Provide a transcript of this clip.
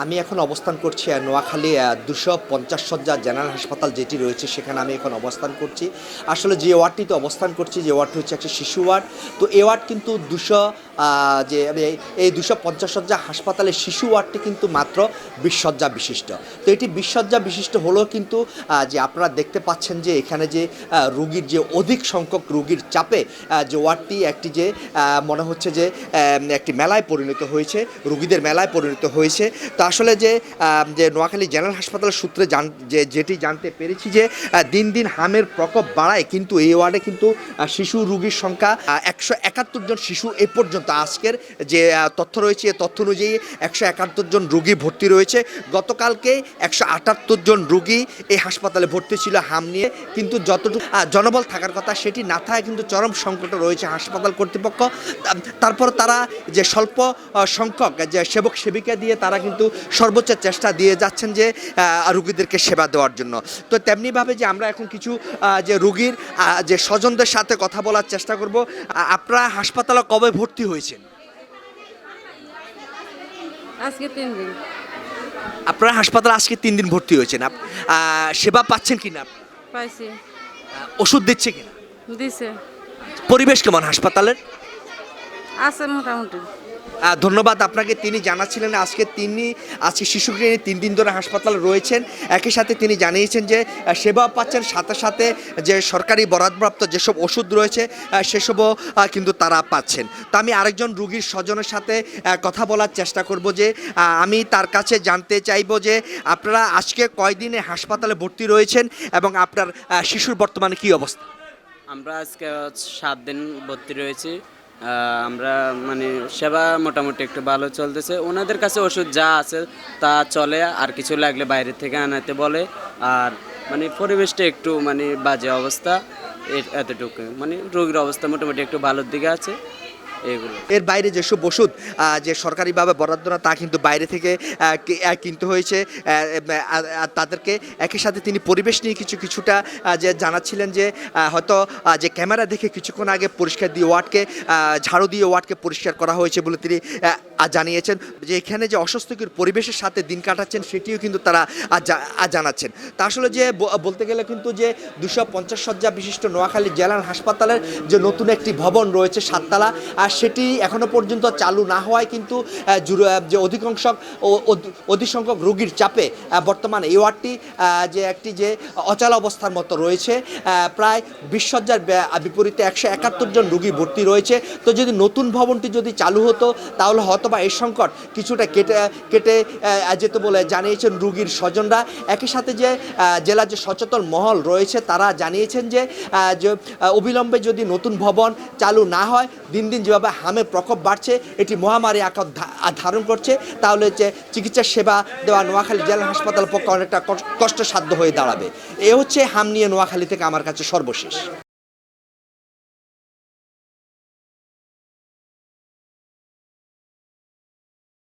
আমি এখন অবস্থান করছি নোয়াখালী 250 শয্যা জেনারেল হাসপাতাল যেটি রয়েছে সেখানে আমি এখন অবস্থান করছি। আসলে যে ওয়ার্ডটিতে অবস্থান করছি যে ওয়ার্ডটি হচ্ছে একটা শিশু ওয়ার্ড। তো এই ওয়ার্ড কিন্তু 200 যে এই 250 শয্যা হাসপাতালের শিশু ওয়ার্ডটি কিন্তু মাত্র 20 শয্যা বিশিষ্ট। তো এটি 20 শয্যা বিশিষ্ট হলেও কিন্তু যে আপনারা দেখতে পাচ্ছেন যে এখানে যে রোগীর যে অধিক সংখ্যক রোগীর চাপে যে ওয়ার্ডটি একটি যে মনে হচ্ছে যে একটি মেলায় পরিণত হয়েছে, রোগীদের মেলায় পরিণত হয়েছে। তো আসলে যে নোয়াখালী জেনারেল হাসপাতালের সূত্রে যেটি জানতে পেরেছি যে দিন দিন হামের প্রকোপ বাড়ায়, কিন্তু এই ওয়ার্ডে কিন্তু শিশু রোগীর সংখ্যা 171 জন শিশু এ পর্যন্ত আজকের যে তথ্য রয়েছে এই তথ্য অনুযায়ী 171 জন রোগী ভর্তি রয়েছে। গতকালকে 178 জন রোগী এই হাসপাতালে ভর্তি ছিল হাম নিয়ে, কিন্তু যতটুকু জনবল থাকার কথা সেটি না থাকায় কিন্তু চরম সংকটে রয়েছে হাসপাতাল কর্তৃপক্ষ। তারপর তারা যে স্বল্প সংখ্যক যে সেবক সেবিকা দিয়ে তারা কিন্তু সর্বোচ্চ চেষ্টা দিয়ে যাচ্ছেন যে রোগীদেরকে সেবা দেওয়ার জন্য। তো তেমনিভাবে যে আমরা এখন কিছু যে রোগীর যে স্বজনদের সাথে কথা বলার চেষ্টা করব। আপনারা হাসপাতালে কবে ভর্তি হয়েছেন? আজকে 3 দিন। আপনারা হাসপাতালে আজকে 3 দিন ভর্তি হয়েছেন। সেবা পাচ্ছেন কিনা? পাইছি। ওষুধ দিচ্ছে কিনা? দিছে। পরিবেশ কেমন হাসপাতালের? আছে মোটামুটি। ধন্যবাদ আপনাকে। তিনি জানাচ্ছিলেন আজকে শিশু ক্লিনিক 3 দিন ধরে হাসপাতালে রয়েছেন। একই সাথে তিনি জানিয়েছেন যে সেবা পাচ্ছেন, সাথে সাথে যে সরকারি বরাদ্দপ্রাপ্ত যেসব ওষুধ রয়েছে সেসবও কিন্তু তারা পাচ্ছেন। তো আমি আরেকজন রোগীর স্বজনের সাথে কথা বলার চেষ্টা করব যে আমি তার কাছে জানতে চাইব যে আপনারা আজকে কয়দিনে হাসপাতালে ভর্তি রয়েছেন এবং আপনার শিশুর বর্তমানে কী অবস্থা? আমরা আজকে 7 দিন ভর্তি রয়েছি। আমরা মানে সেবা মোটামুটি একটু ভালো চলতেছে। ওনাদের কাছে ওষুধ যা আছে তা চলে, আর কিছু লাগলে বাইরে থেকে আনাতে বলে। আর মানে পরিবেশটা একটু মানে বাজে অবস্থা, এতটুকু। মানে রোগীর অবস্থা মোটামুটি একটু ভালোর দিকে আছে। এর বাইরে যেসব ওষুধ যে সরকারিভাবে বরাদ্দ না তা কিন্তু বাইরে থেকে কিনতে হয়েছে তাদেরকে। একই সাথে তিনি পরিবেশ নিয়ে কিছুটা যে জানাচ্ছিলেন যে হয়তো যে ক্যামেরা দেখে কিছুক্ষণ আগে পরিষ্কার দিয়ে ওয়ার্ডকে ঝাড়ু দিয়ে ওয়ার্ডকে পরিষ্কার করা হয়েছে বলে তিনি জানিয়েছেন। যে এখানে যে অস্বস্তিকর পরিবেশের সাথে দিন কাটাচ্ছেন সেটিও কিন্তু তারা জানাচ্ছেন। তা আসলে যে বলতে গেলে কিন্তু যে 250 শয্যা বিশিষ্ট নোয়াখালী জেনারেল হাসপাতালের যে নতুন একটি ভবন রয়েছে 7 তলা, আর সেটি এখনও পর্যন্ত চালু না হওয়ায় কিন্তু যে অধিক সংখ্যক রোগীর চাপে বর্তমানে এই ওয়ার্ডটি যে একটি যে অচল অবস্থার মতো রয়েছে। প্রায় 20 শয্যার বিপরীতে 171 জন রোগী ভর্তি রয়েছে। তো যদি নতুন ভবনটি যদি চালু হতো তাহলে হয়তোবা এই সংকট কিছুটা কেটে যেত বলে জানিয়েছেন রোগীর স্বজনরা। একই সাথে যে জেলার যে সচেতন মহল রয়েছে তারা জানিয়েছেন যে অবিলম্বে যদি নতুন ভবন চালু না হয়, দিন দিন যেভাবে হামের প্রকোপ বাড়ছে এটি মহামারী আকার ধারণ করছে, তাহলে যে চিকিৎসা সেবা দেওয়া নোয়াখালী জেলা হাসপাতালের পক্ষে অনেকটা কষ্টসাধ্য হয়ে দাঁড়াবে। এ হচ্ছে হাম নিয়ে নোয়াখালী থেকে আমার কাছে সর্বশেষ।